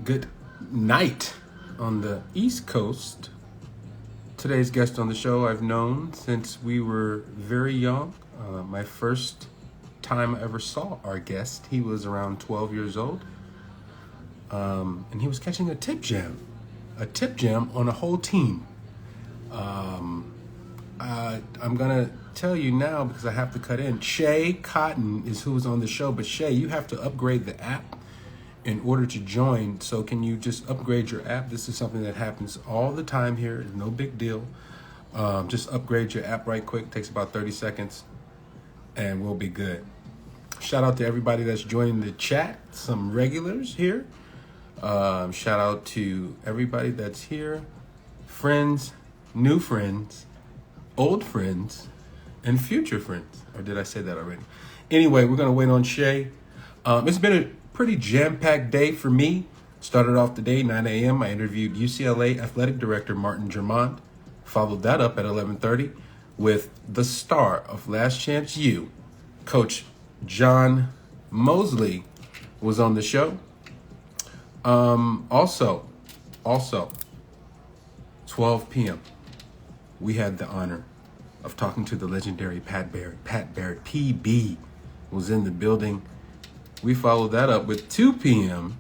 Good night on the East Coast. Today's guest on the show I've known since we were very young. My first time I ever saw our guest, he was around 12 years old. And he was catching a tip jam on a whole team. I'm gonna tell you now because I have to cut in. Schea Cotton is who's on the show, but Schea, you have to upgrade the app in order to join. So can you just upgrade your app? This is something that happens all the time here. It's no big deal. Just upgrade your app right quick. Takes about 30 seconds and we'll be good. Shout out to everybody that's joining the chat. Some regulars here. Shout out to everybody that's here. Friends, new friends, old friends, and future friends. Or did I say that already? Anyway, we're going to wait on Schea. It's been a pretty jam-packed day for me. Started off the day, 9 a.m. I interviewed UCLA Athletic Director Martin Germont. Followed that up at 11:30 with the star of Last Chance U, Coach John Mosley was on the show. Also, 12 p.m. we had the honor of talking to the legendary Pat Barrett. Pat Barrett, PB, was in the building. We followed that up with 2 p.m.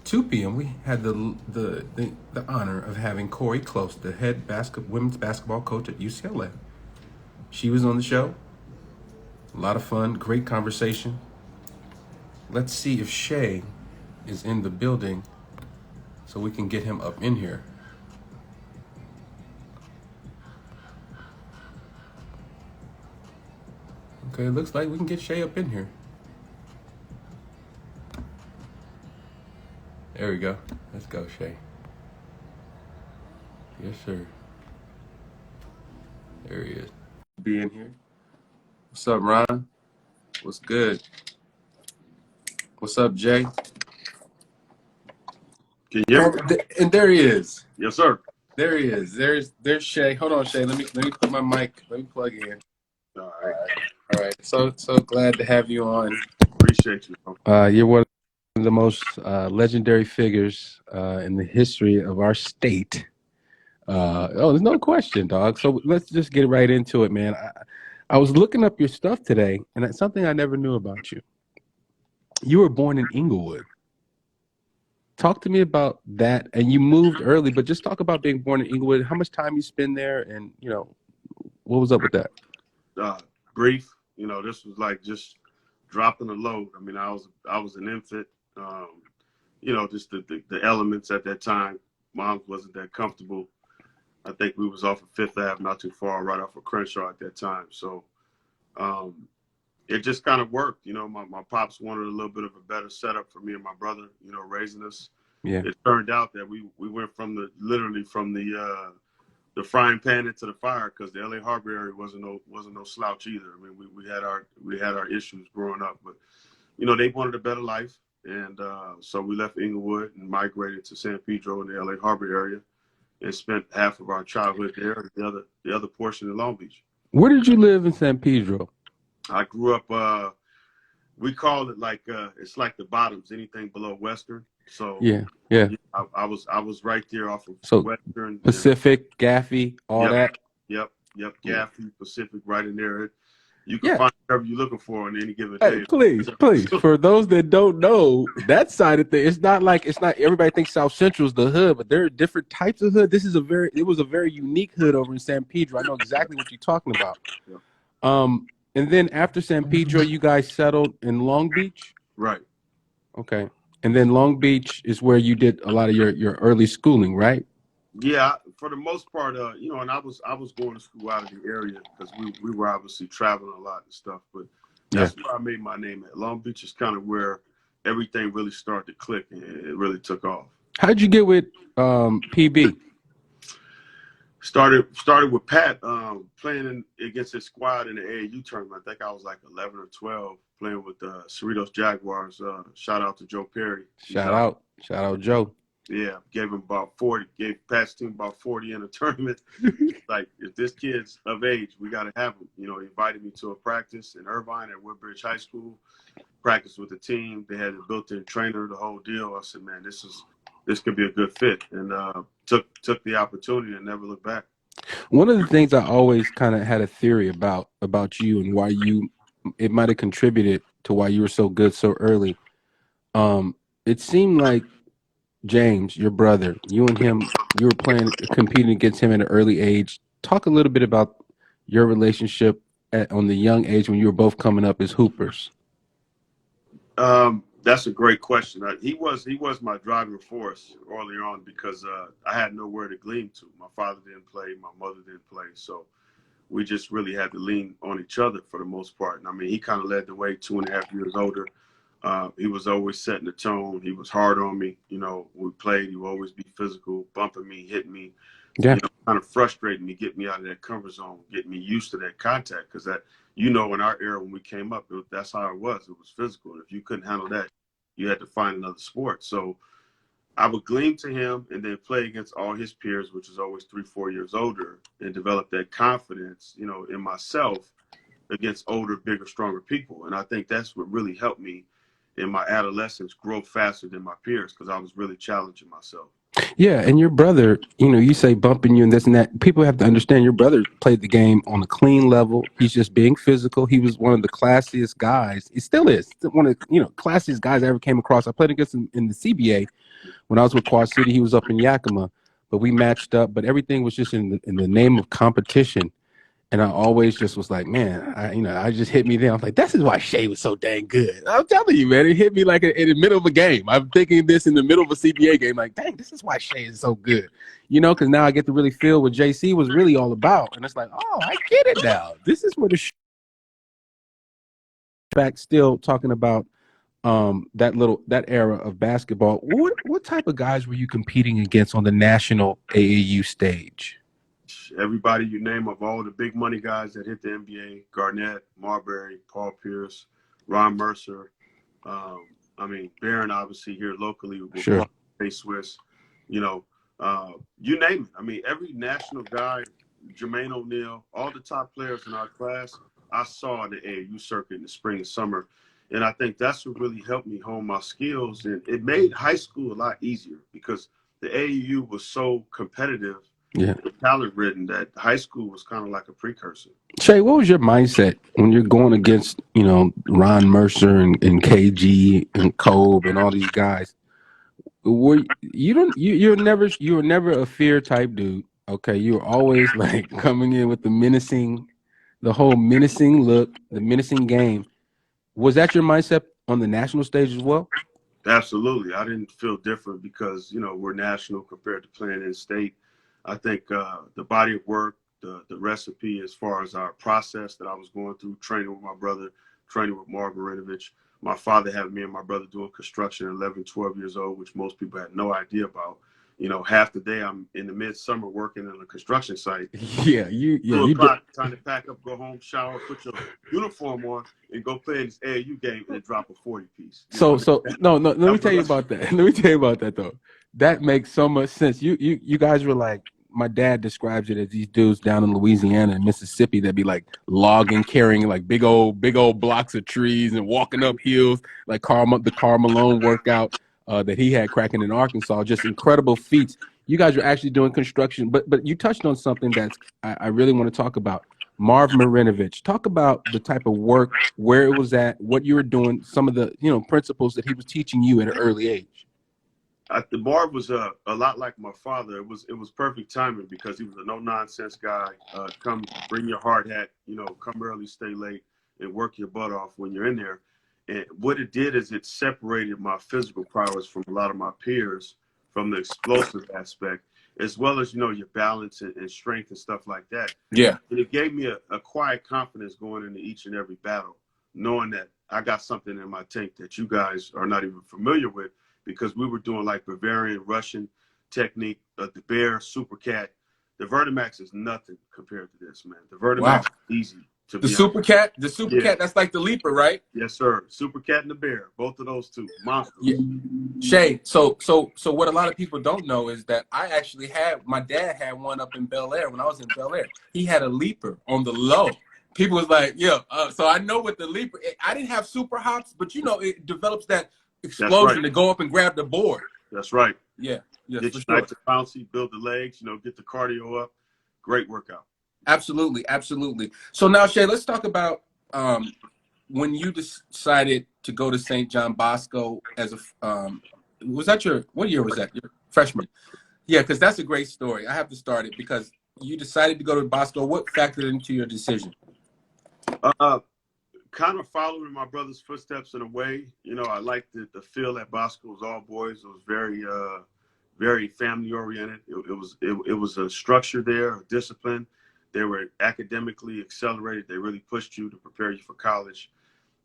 2 p.m. we had the honor of having Corey Close, the head women's basketball coach at UCLA. She was on the show. A lot of fun, great conversation. Let's see if Schea is in the building so we can get him up in here. Okay, it looks like we can get Schea up in here. There we go. Let's go, Schea. Yes, sir. There he is. Be in here. What's up, Ron? What's good? What's up, Jay? Can you hear me? And there he is. Yes, sir. There he is. There's Schea. Hold on, Schea. Let me put my mic. Let me plug in. All right. All right. So glad to have you on. Appreciate you. You're one of the most legendary figures in the history of our state. There's no question, dog. So let's just get right into it, man. I was looking up your stuff today, and that's something I never knew about you. You were born in Inglewood. Talk to me about that. And you moved early, but just talk about being born in Inglewood. How much time you spend there, and what was up with that? Brief. This was like just dropping a load. I mean, I was an infant. Just the elements at that time. Mom wasn't that comfortable. I think we was off of Fifth Ave, not too far, right off of Crenshaw at that time. So it just kind of worked. My pops wanted a little bit of a better setup for me and my brother, raising us. Yeah. It turned out that we went literally from the frying pan into the fire, because the LA Harbor area wasn't no slouch either. I mean, we had our issues growing up, but they wanted a better life. And so we left Inglewood and migrated to San Pedro in the LA Harbor area, and spent half of our childhood there, and the other portion in Long Beach. Where did you live in San Pedro? I grew up, we call it like, it's like the bottoms, anything below Western. So yeah. I was right there off of Western. Pacific, Gaffey, all that. Yep. Gaffey, Pacific, right in there. You can find whatever you're looking for on any given day. Please. For those that don't know, that side of things, it's not everybody thinks South Central is the hood, but there are different types of hood. It was a very unique hood over in San Pedro. I know exactly what you're talking about. Yeah. And then after San Pedro, you guys settled in Long Beach? Right. Okay. And then Long Beach is where you did a lot of your early schooling, right? Yeah, for the most part, and I was going to school out of the area because we were obviously traveling a lot and stuff, but that's where I made my name at. Long Beach is kind of where everything really started to click, and it really took off. How'd you get with PB? Started with Pat playing against his squad in the AAU tournament. I think I was like 11 or 12 playing with the Cerritos Jaguars. Shout out to Joe Perry. Shout out Joe. Yeah, gave him about 40. Gave Pat's team about 40 in a tournament. Like, if this kid's of age, we got to have him. You know, he invited me to a practice in Irvine at Woodbridge High School. Practice with the team. They had a built-in trainer, the whole deal. I said, man, this could be a good fit, and took the opportunity and never looked back. One of the things I always kind of had a theory about you and why it might have contributed to why you were so good so early. It seemed like James, your brother, you and him, you were competing against him at an early age. Talk a little bit about your relationship on the young age when you were both coming up as hoopers. That's a great question. He was my driving force early on because I had nowhere to glean to. My father didn't play, my mother didn't play, so we just really had to lean on each other for the most part. And I mean, he kind of led the way, 2.5 years older. He was always setting the tone. He was hard on me. You know, when we played, he would always be physical, bumping me, hitting me, Yeah. kind of frustrating me, getting me out of that comfort zone, getting me used to that contact. Because in our era when we came up, that's how it was. It was physical. And if you couldn't handle that, you had to find another sport. So I would gleam to him and then play against all his peers, which is always 3-4 years older, and develop that confidence, in myself against older, bigger, stronger people. And I think that's what really helped me in my adolescence grow faster than my peers because I was really challenging myself. Yeah, and your brother, you say bumping you and this and that. People have to understand your brother played the game on a clean level. He's just being physical. He was one of the classiest guys. He still is one of classiest guys I ever came across. I played against him in the CBA when I was with Quad City. He was up in Yakima, but we matched up. But everything was just in the name of competition. And I always just was like, man, I just hit me there. I was like, this is why Schea was so dang good. I'm telling you, man, it hit me like in the middle of a game. I'm thinking this in the middle of a CBA game, like, dang, this is why Schea is so good. Because now I get to really feel what JC was really all about. And it's like, oh, I get it now. This is where fact still talking about that era of basketball. What type of guys were you competing against on the national AAU stage? Everybody you name of all the big money guys that hit the NBA: Garnett, Marbury, Paul Pierce, Ron Mercer. Barron, obviously here locally with Sure. Swiss. You name it. I mean, every national guy, Jermaine O'Neal, all the top players in our class, I saw in the AAU circuit in the spring and summer. And I think that's what really helped me hone my skills. And it made high school a lot easier because the AAU was so competitive, Yeah. talent ridden, that high school was kind of like a precursor. Schea, what was your mindset when you're going against, Ron Mercer and KG and Kobe and all these guys? You were never a fear type dude. Okay, you were always like coming in with the whole menacing look, the menacing game. Was that your mindset on the national stage as well? Absolutely. I didn't feel different because, we're national compared to playing in state. I think the body of work, the recipe as far as our process that I was going through, training with my brother, training with Mark Marinovich. My father had me and my brother doing construction at 11, 12 years old, which most people had no idea about. Half the day I'm in the midsummer working on a construction site. Yeah, 2 o'clock, time to pack up, go home, shower, put your uniform on, and go play in this AAU game and drop a 40 piece. No. Let me tell you about that. Let me tell you about that though. That makes so much sense. You guys were like, my dad describes it as these dudes down in Louisiana and Mississippi that be like logging, carrying like big old blocks of trees and walking up hills like the Karl Malone workout that he had cracking in Arkansas. Just incredible feats. You guys are actually doing construction, but you touched on something that's I really want to talk about. Marv Marinovich. Talk about the type of work, where it was at, what you were doing, some of the principles that he was teaching you at an early age. The Marv was a lot like my father. It was perfect timing because he was a no nonsense guy. Come bring your hard hat, come early, stay late, and work your butt off when you're in there. And what it did is it separated my physical prowess from a lot of my peers from the explosive aspect, as well as your balance and strength and stuff like that. Yeah. And it gave me a quiet confidence going into each and every battle, knowing that I got something in my tank that you guys are not even familiar with, because we were doing like Bavarian Russian technique, the Bear, Super Cat. The Vertimax is nothing compared to this, man. The Vertimax is easy to The be honest. super cat, the super Yeah. cat. That's like the leaper, right? Yes, sir. Super cat and the bear. Both of those two monsters. Yeah. Schea, so what a lot of people don't know is that I actually had, my dad had one up in Bel Air when I was in Bel Air. He had a leaper on the low. People was like, yeah. So I know what the leaper. I didn't have super hops, but you know, it develops that explosion to go up and grab the board. That's right. Yeah, yes, Get for you sure. nice and bouncy, build the legs. You know, get the cardio up. Great workout. Absolutely, absolutely. So now, Schea, let's talk about when you decided to go to St. John Bosco as a was that your, what year was that? Your freshman? Yeah, because that's a great story. I have to start it because you decided to go to Bosco. What factored into your decision? Kind of following my brother's footsteps in a way. You know, I liked the feel at Bosco was all boys. It was very family oriented. It was a structure there, a discipline. They were academically accelerated. They really pushed you to prepare you for college.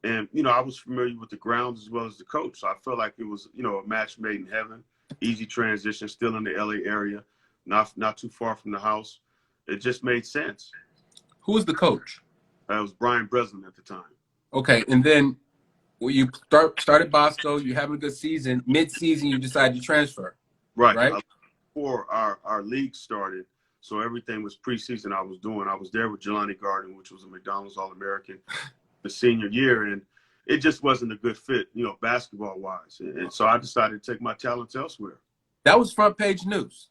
And, you know, I was familiar with the grounds as well as the coach. So I felt like it was, you know, a match made in heaven. Easy transition, still in the LA area, not too far from the house. It just made sense. Who was the coach? It was Brian Breslin at the time. Okay, and then when you started Bosco, you're having a good season. Mid-season, you decided to transfer. Right. Right? Before our league started, so everything was preseason I was doing. I was there with Jelani Garden, which was a McDonald's All-American the senior year, and it just wasn't a good fit, you know, basketball-wise. And so I decided to take my talents elsewhere. That was front page news.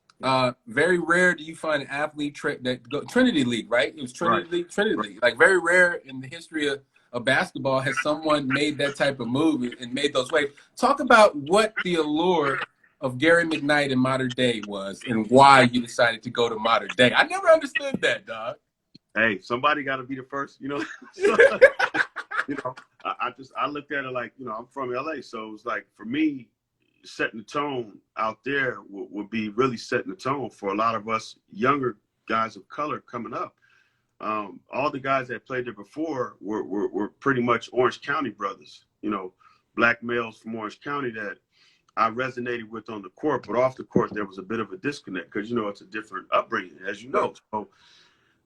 Very rare do you find an athlete that go Trinity League, right? It was Trinity League, Trinity League. Like very rare in the history of basketball has someone made that type of move and made those waves. Talk about what the allure of Gary McKnight in Modern Day was and why you decided to go to Modern Day. I never understood that, dog. Hey, somebody got to be the first, you know. You know, I looked at it like, you know, I'm from LA, so it was like for me, setting the tone out there would be really setting the tone for a lot of us younger guys of color coming up. All the guys that played there before were pretty much Orange County brothers, you know, black males from Orange County that I resonated with on the court, but off the court there was a bit of a disconnect because, you know, it's a different upbringing, as you know. So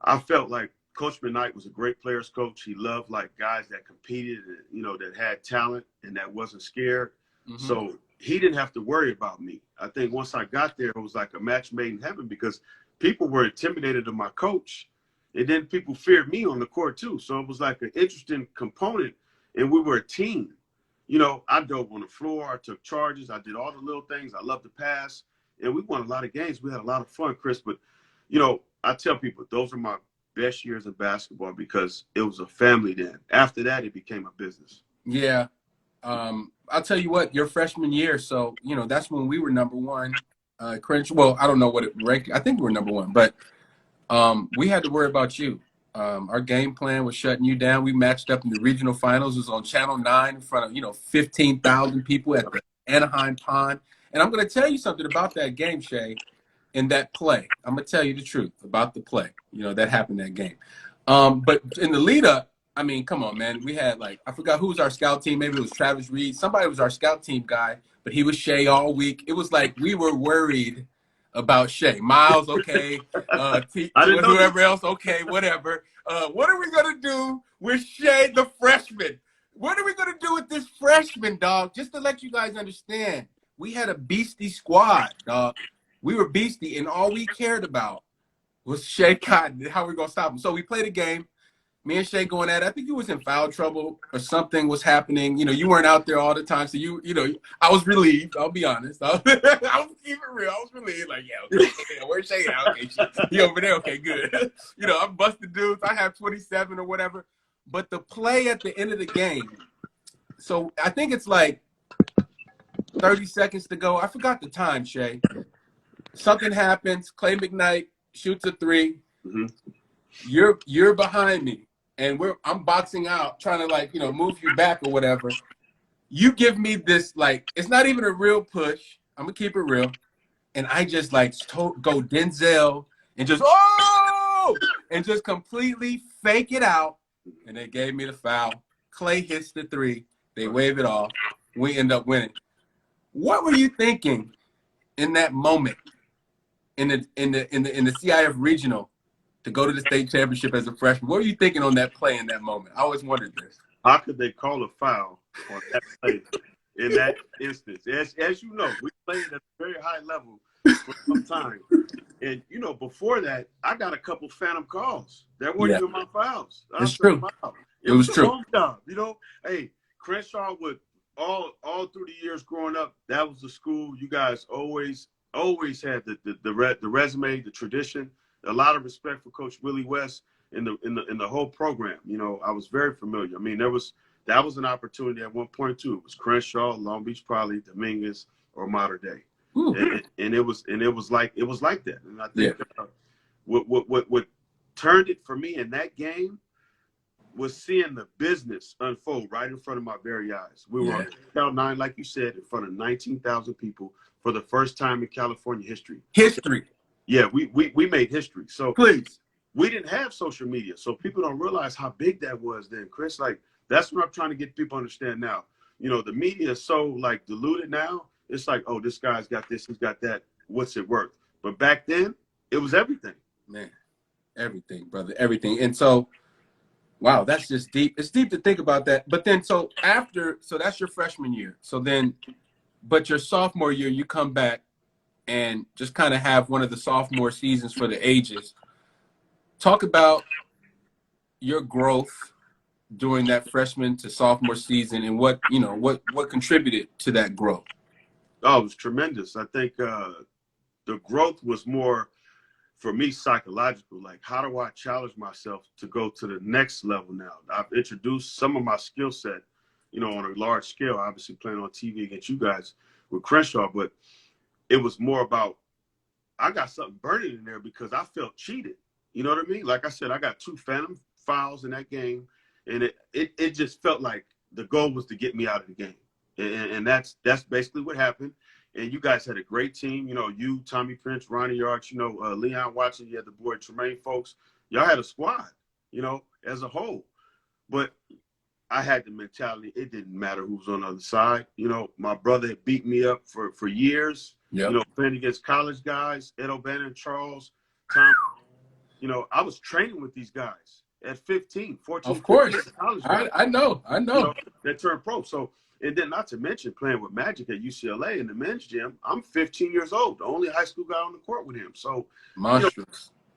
I felt like Coach McKnight was a great players coach. He loved like guys that competed, you know, that had talent and that wasn't scared. Mm-hmm. So he didn't have to worry about me. I think once I got there, it was like a match made in heaven because people were intimidated of my coach. And then people feared me on the court too. So it was like an interesting component. And we were a team. You know, I dove on the floor. I took charges. I did all the little things. I loved to pass. And we won a lot of games. We had a lot of fun, Chris. But, you know, I tell people those are my best years of basketball because it was a family then. After that, it became a business. Yeah. I'll tell you what, your freshman year, so, you know, that's when we were number one. Well, I don't know what it ranked. I think we were number one, but we had to worry about you. Our game plan was shutting you down. We matched up in the regional finals. It was on Channel 9 in front of, you know, 15,000 people at the Anaheim Pond. And I'm going to tell you something about that game, Schea, and that play. I'm going to tell you the truth about the play, you know, that happened that game. But in the lead up, I mean, come on, man. We had like, I forgot who was our scout team. Maybe it was Travis Reed. Somebody was our scout team guy, but he was Schea all week. It was like we were worried about Schea. Miles, okay. Whoever else, okay, whatever. What are we going to do with Schea, the freshman? What are we going to do with this freshman, dog? Just to let you guys understand, we had a beastie squad, dog. We were beastie, and all we cared about was Schea Cotton, how we're going to stop him. So we played a game. Me and Schea going at it. I think you was in foul trouble or something was happening. You know, you weren't out there all the time. So, you know, I was relieved. I'll be honest. I'll keep it real. I was relieved. Like, yeah, okay, where's Schea at? Okay, he over there. Okay, good. You know, I'm busting dudes. I have 27 or whatever. But the play at the end of the game, so I think it's like 30 seconds to go. I forgot the time, Schea. Something happens. Clay McKnight shoots a three. Mm-hmm. You're behind me. And I'm boxing out, trying to, like, you know, move you back or whatever. You give me this, like, it's not even a real push. I'm going to keep it real. And I just, like, go Denzel and just, oh! And just completely fake it out. And they gave me the foul. Clay hits the three. They wave it off. We end up winning. What were you thinking in that moment in the CIF regional to go to the state championship as a freshman. What were you thinking on that play in that moment? I always wondered this. How could they call a foul on that play in that instance? As you know, we played at a very high level for some time. And, you know, before that, I got a couple phantom calls. That weren't even my fouls. It's true. It was a long job. You know, hey, Crenshaw would all through the years growing up, that was the school. You guys always had the resume, the tradition, a lot of respect for Coach Willie West in the whole program. You know, I was very familiar. I mean, that was an opportunity at one point too. It was Crenshaw, Long Beach, probably Dominguez, or Mater Dei. And it was like that. And I think what turned it for me in that game was seeing the business unfold right in front of my very eyes. We were on Cloud 9, like you said, in front of 19,000 people for the first time in California history. Yeah, we made history. So please, we didn't have social media, so people don't realize how big that was then, Chris. Like, that's what I'm trying to get people to understand now. You know, the media is so like diluted now. It's like, oh, this guy's got this, he's got that. What's it worth? But back then, it was everything. Man, everything, brother, everything. And so, wow, that's just deep. It's deep to think about that. But then, so that's your freshman year. So then, but your sophomore year, you come back and just kind of have one of the sophomore seasons for the ages. Talk about your growth during that freshman to sophomore season and what contributed to that growth. Oh, it was tremendous. I think the growth was more, for me, psychological. Like, how do I challenge myself to go to the next level now? I've introduced some of my skill set, you know, on a large scale, obviously playing on TV against you guys with Crenshaw, but it was more about, I got something burning in there because I felt cheated. You know what I mean? Like I said, I got 2 phantom fouls in that game, and it just felt like the goal was to get me out of the game. And that's basically what happened. And you guys had a great team. You know, you, Tommy Prince, Ronnie Arch, you know, Leon Watson, you had the boy Tremaine Folks. Y'all had a squad, you know, as a whole. But I had the mentality, it didn't matter who was on the other side. You know, my brother had beat me up for years, you know, playing against college guys, Ed O'Bannon, Charles, Tom. You know, I was training with these guys at 14, of course. 15, college guys. I know. You know, that turned pro. So, and then not to mention playing with Magic at UCLA in the men's gym. I'm 15 years old, the only high school guy on the court with him. So, you know,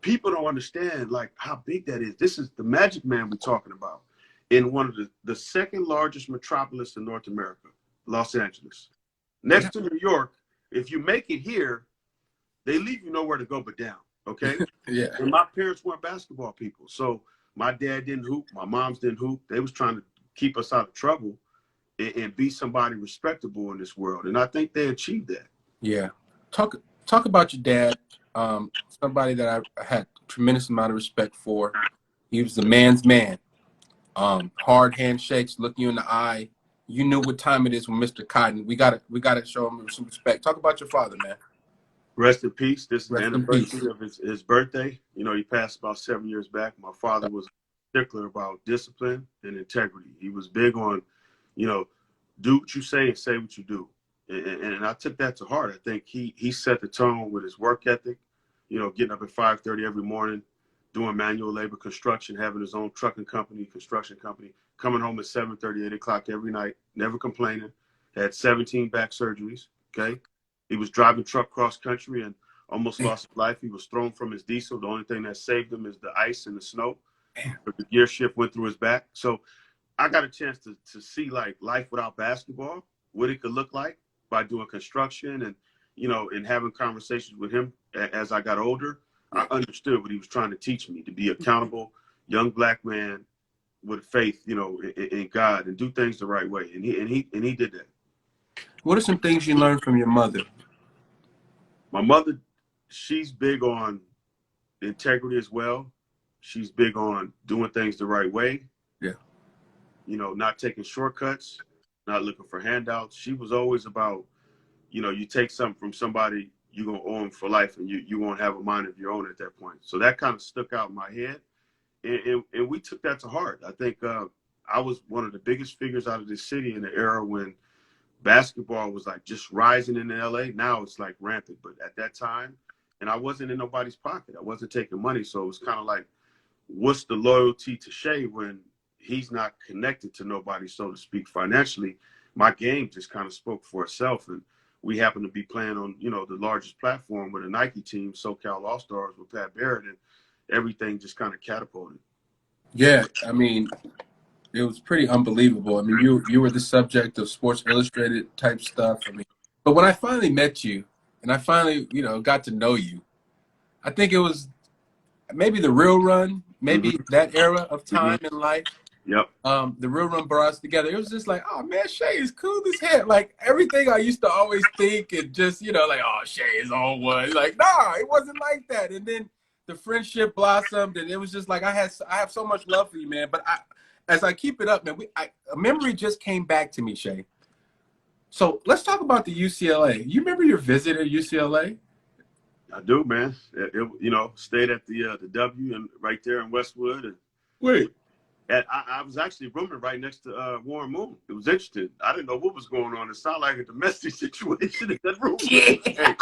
people don't understand like how big that is. This is the Magic Man we're talking about in one of the second largest metropolis in North America, Los Angeles. Next to New York, if you make it here, they leave you nowhere to go but down, okay? And my parents weren't basketball people. So my dad didn't hoop, my moms didn't hoop. They was trying to keep us out of trouble and be somebody respectable in this world. And I think they achieved that. Yeah. Talk about your dad, somebody that I had a tremendous amount of respect for. He was the man's man. Hard handshakes, looking you in the eye. You knew what time it is with Mr. Cotton. We gotta show him some respect. Talk about your father, man. Rest in peace. This is the anniversary of his birthday. You know, he passed about 7 years back. My father was a stickler about discipline and integrity. He was big on, you know, do what you say and say what you do. And I took that to heart. I think he set the tone with his work ethic, you know, getting up at 5:30 every morning, doing manual labor construction, having his own trucking company, construction company, coming home at 7:30, 8 o'clock every night, never complaining, had 17 back surgeries, okay? He was driving truck cross country and almost lost his life. He was thrown from his diesel. The only thing that saved him is the ice and the snow. But the gear shift went through his back. So I got a chance to see like life without basketball, what it could look like by doing construction and, you know, and having conversations with him as I got older. I understood what he was trying to teach me, to be accountable young black man with faith, you know, in God and do things the right way. And he did that. What are some things you learned from your mother? My mother, she's big on integrity as well. She's big on doing things the right way. Yeah. You know, not taking shortcuts, not looking for handouts. She was always about, you know, you take something from somebody, you're going to owe them for life, and you won't have a mind of your own at that point. So that kind of stuck out in my head. And we took that to heart. I think I was one of the biggest figures out of this city in the era when basketball was like just rising in LA. Now it's like rampant. But at that time, and I wasn't in nobody's pocket. I wasn't taking money. So it was kind of like, what's the loyalty to Schea when he's not connected to nobody, so to speak, financially? My game just kind of spoke for itself. And we happened to be playing on, the largest platform with a Nike team, SoCal All-Stars with Pat Barrett, and everything just kind of catapulted. Yeah, I mean, it was pretty unbelievable. I mean, you were the subject of Sports Illustrated type stuff. I mean, but when I finally met you and I finally, got to know you, I think it was maybe the Real Run, maybe that era of time in life. Yep. The Real Run brought us together. It was just like, oh man, Schea is cool as hell. Like everything I used to always think and just, like, oh, Schea is on one. Like, nah, it wasn't like that. And then the friendship blossomed, and it was just like I have so much love for you, man. But as I keep it up, man, a memory just came back to me, Schea. So let's talk about the UCLA. You remember your visit at UCLA? I do, man. Stayed at the W and right there in Westwood. And Wait. I was actually rooming right next to Warren Moon. It was interesting. I didn't know what was going on. It sounded like a domestic situation in that room. Yeah. Hey,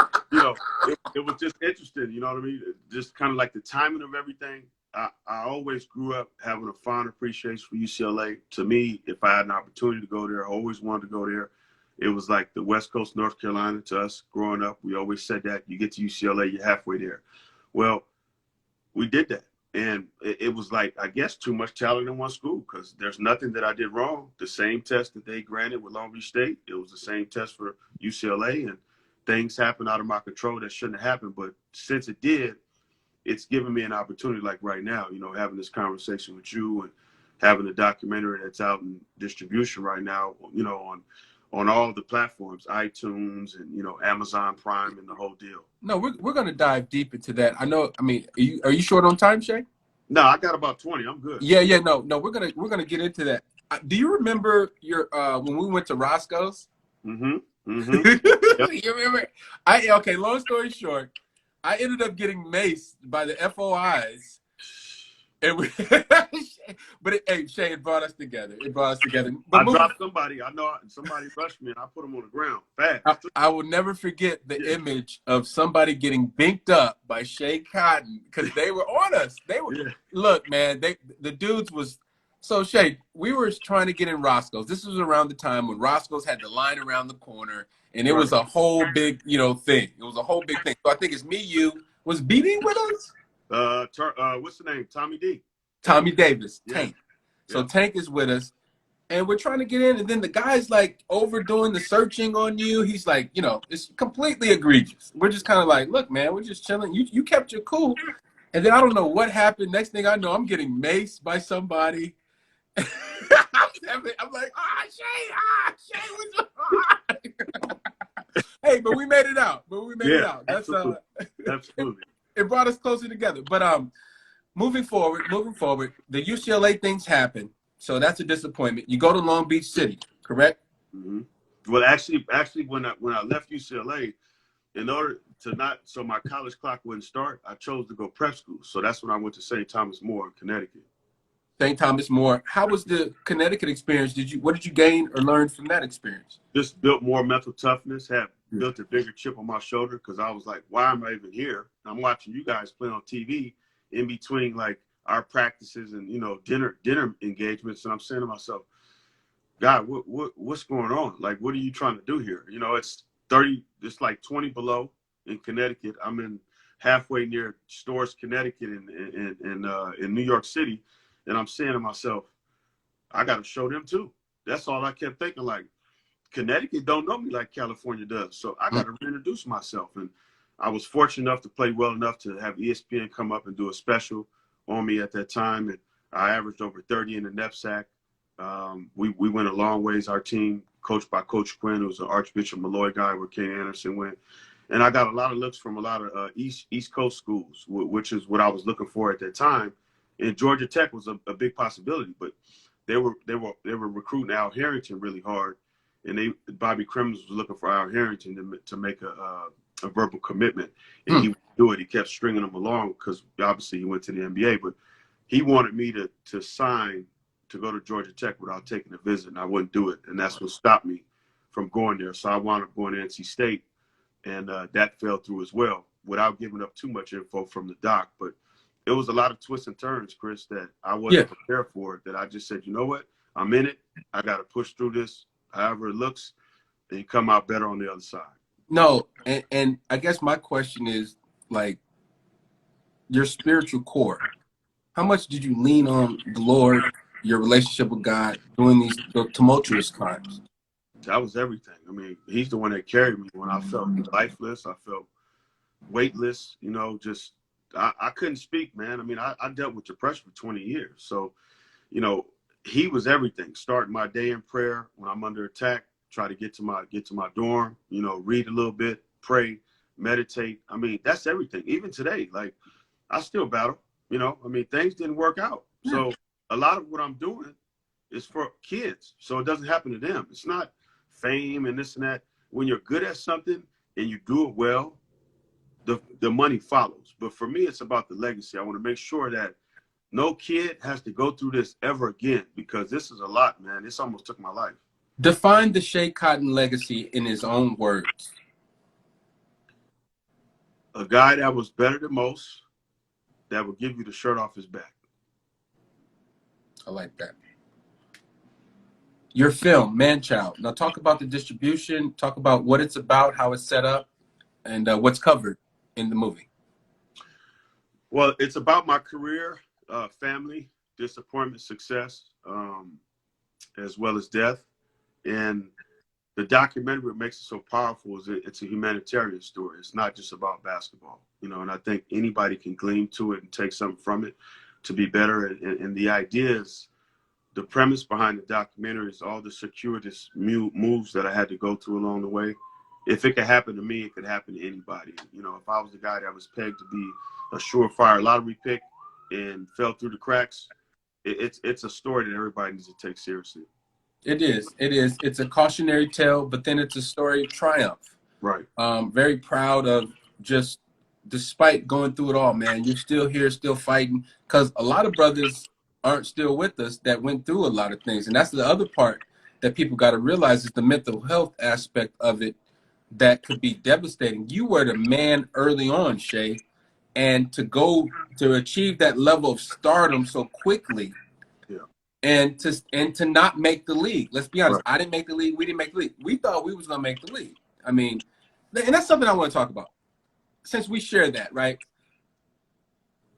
it was just interesting. You know what I mean? Just kind of like the timing of everything. I always grew up having a fond appreciation for UCLA. To me, if I had an opportunity to go there, I always wanted to go there. It was like the West Coast, North Carolina to us growing up. We always said that. You get to UCLA, you're halfway there. Well, we did that. And it was like, I guess, too much talent in one school because there's nothing that I did wrong. The same test that they granted with Long Beach State, it was the same test for UCLA. And things happened out of my control that shouldn't have happened. But since it did, it's given me an opportunity like right now, having this conversation with you and having a documentary that's out in distribution right now, on all the platforms, iTunes and, Amazon Prime and the whole deal. No, we're going to dive deep into that. I know. I mean, are you short on time, Schea? No, I got about 20. I'm good. Yeah. No, we're gonna get into that. Do you remember your when we went to Roscoe's? Mm-hmm. Yep. You remember? Okay. Long story short, I ended up getting maced by the FOIs. And but Schea, it brought us together. But I dropped somebody. I know somebody rushed me, and I put them on the ground fast. I will never forget the image of somebody getting binked up by Schea Cotton because they were on us. Look, man. The dudes was so Schea. We were trying to get in Roscoe's. This was around the time when Roscoe's had the line around the corner, and it was a whole big thing. It was a whole big thing. So I think it's me, you. Was BD with us? What's the name? Tommy D. Tommy Davis. Yeah. Tank. So Tank is with us. And we're trying to get in, and then the guy's like overdoing the searching on you. He's like, it's completely egregious. We're just kind of like, look, man, we're just chilling. You kept your cool. And then I don't know what happened. Next thing I know, I'm getting maced by somebody. I'm like, Schea, what's Hey, but we made it out. That's absolutely. It brought us closer together. But moving forward, the UCLA things happen. So that's a disappointment. You go to Long Beach City, correct? Mm-hmm. Well, actually, when I left UCLA, in order to so my college clock wouldn't start, I chose to go prep school. So that's when I went to St. Thomas More in Connecticut. St. Thomas More. How was the Connecticut experience? What did you gain or learn from that experience? Just built more mental toughness. Built a bigger chip on my shoulder because I was like, why am I even here? I'm watching you guys play on TV in between like our practices and dinner engagements, and I'm saying to myself, God, what's going on? Like, what are you trying to do here? It's like 20 below in Connecticut. I'm in halfway near Storrs, Connecticut, in New York City, and I'm saying to myself, I got to show them too. That's all I kept thinking. Like, Connecticut don't know me like California does, so I got to reintroduce myself. And I was fortunate enough to play well enough to have ESPN come up and do a special on me at that time, and I averaged over 30 in the knapsack. We went a long ways. Our team, coached by Coach Quinn, who was an Archbishop Malloy guy, where Ken Anderson went, and I got a lot of looks from a lot of East Coast schools, which is what I was looking for at that time. And Georgia Tech was a big possibility, but they were recruiting Al Harrington really hard, and Bobby Crimmins was looking for Al Harrington to make a verbal commitment, and he would do it. He kept stringing him along because obviously he went to the NBA, but he wanted me to sign to go to Georgia Tech without taking a visit, and I wouldn't do it, and that's what stopped me from going there. So I wound up going to NC State, and that fell through as well. without giving up too much info from the doc. But it was a lot of twists and turns, Chris, that I Yeah. wasn't prepared for. That I just said, you know what, I'm in it. I got to push through this, however it looks, and you come out better on the other side. No, and I guess my question is, like, your spiritual core. How much did you lean on the Lord, your relationship with God during these tumultuous times? That was everything. I mean, he's the one that carried me when I felt lifeless. I felt weightless, you know, just I couldn't speak, man. I mean, I dealt with depression for 20 years. So, you know, he was everything. Starting my day in prayer when I'm under attack, try to get to my dorm, you know, read a little bit, pray, meditate. I mean, that's everything. Even today, like, I still battle, you know. I mean, things didn't work out. So a lot of what I'm doing is for kids, so it doesn't happen to them. It's not fame and this and that. When you're good at something and you do it well, the money follows. But for me, it's about the legacy. I want to make sure that no kid has to go through this ever again, because this is a lot, man. This almost took my life. Define the Schea Cotton legacy in his own words. A guy that was better than most, that would give you the shirt off his back. I like that. Your film, Manchild. Now talk about the distribution, talk about what it's about, how it's set up, and what's covered in the movie. Well, it's about my career, family, disappointment, success, as well as death. And the documentary, what makes it so powerful is it's a humanitarian story. It's not just about basketball, you know, and I think anybody can glean to it and take something from it to be better. And the idea is, the premise behind the documentary is all the circuitous moves that I had to go through along the way. If it could happen to me, it could happen to anybody. You know, if I was the guy that was pegged to be a surefire lottery pick and fell through the cracks, it's a story that everybody needs to take seriously. It is. It is. It's a cautionary tale, but then it's a story of triumph. Right. Very proud of just, despite going through it all, man, you're still here, still fighting, because a lot of brothers aren't still with us that went through a lot of things. And that's the other part that people got to realize is the mental health aspect of it that could be devastating. You were the man early on, Schea, and to achieve that level of stardom so quickly, Yeah. and to not make the league. Let's be honest. Right. I didn't make the league. We didn't make the league. We thought we was gonna make the league. I mean, and that's something I want to talk about. Since we share that, right?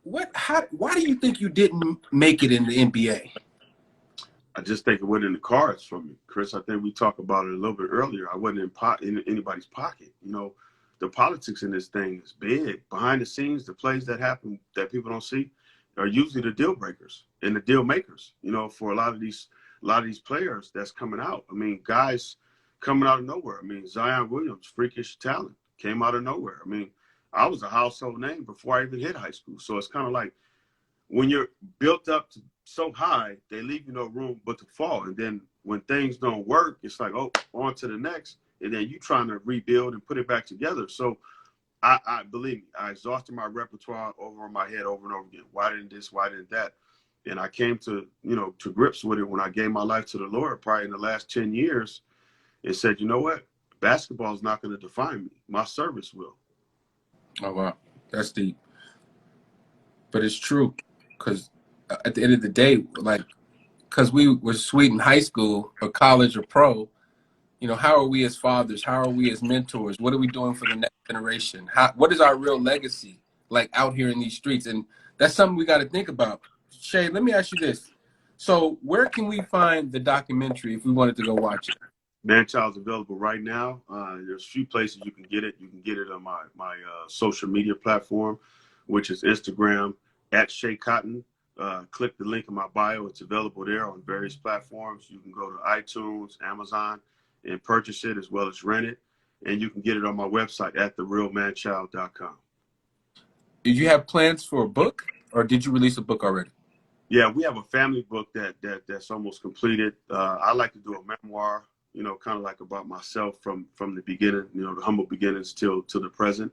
Why do you think you didn't make it in the NBA? I just think it wasn't in the cards for me, Chris. I think we talked about it a little bit earlier. I wasn't in anybody's pocket. You know, the politics in this thing is big. Behind the scenes, the plays that happen that people don't see are usually the deal breakers and the deal makers. You know, for a lot of these players that's coming out. I mean, guys coming out of nowhere. I mean, Zion Williams, freakish talent, came out of nowhere. I mean, I was a household name before I even hit high school. So it's kind of like, when you're built up to so high, they leave you no room but to fall. And then when things don't work, it's like, oh, on to the next. And then you trying to rebuild and put it back together. So I believe me, I exhausted my repertoire over in my head over and over again. Why didn't this? Why didn't that? And I came to grips with it when I gave my life to the Lord, probably in the last 10 years, and said, you know what? Basketball is not going to define me. My service will. Oh, wow. That's deep. But it's true. Because at the end of the day, like, because we were sweet in high school or college or pro, you know, how are we as fathers? How are we as mentors? What are we doing for the next generation? What is our real legacy, like, out here in these streets? And that's something we got to think about. Schea, let me ask you this. So where can we find the documentary if we wanted to go watch it? Manchild's available right now. There's a few places you can get it. You can get it on my social media platform, which is Instagram at Schea Cotton. Click the link in my bio. It's available there on various platforms. You can go to iTunes, Amazon, and purchase it, as well as rent it. And you can get it on my website at therealmanchild.com. Did you have plans for a book, or did you release a book already? Yeah, we have a family book that's almost completed. I like to do a memoir, you know, kind of like about myself from the beginning, you know, the humble beginnings till the present.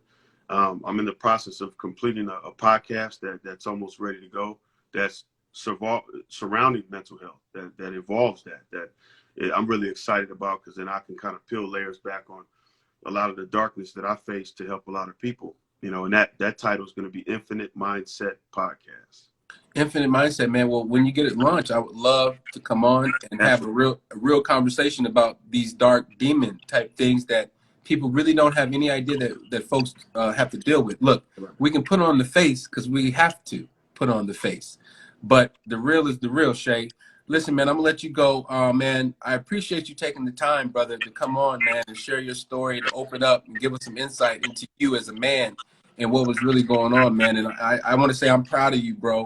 I'm in the process of completing a podcast that's almost ready to go. That's surrounding mental health, that involves that I'm really excited about, because then I can kind of peel layers back on a lot of the darkness that I face to help a lot of people. you know, and that title is going to be Infinite Mindset Podcast. Infinite Mindset, man. Well, when you get it launched, I would love to come on and have a real conversation about these dark demon type things that people really don't have any idea that folks have to deal with. Look, we can put on the face because we have to put on the face, but the real is the real, Schea. Listen, man, I'm gonna let you go. Man, I appreciate you taking the time, brother, to come on, man, and share your story, to open up and give us some insight into you as a man and what was really going on, man. And I want to say I'm proud of you, bro.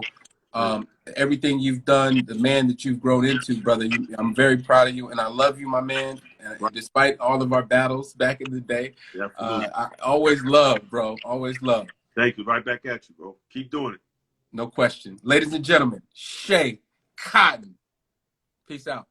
Everything you've done, the man that you've grown into, brother. I'm very proud of you, and I love you, my man. Despite all of our battles back in the day, I always love, bro. Always love. Thank you. Right back at you, bro. Keep doing it. No question. Ladies and gentlemen, Schea Cotton. Peace out.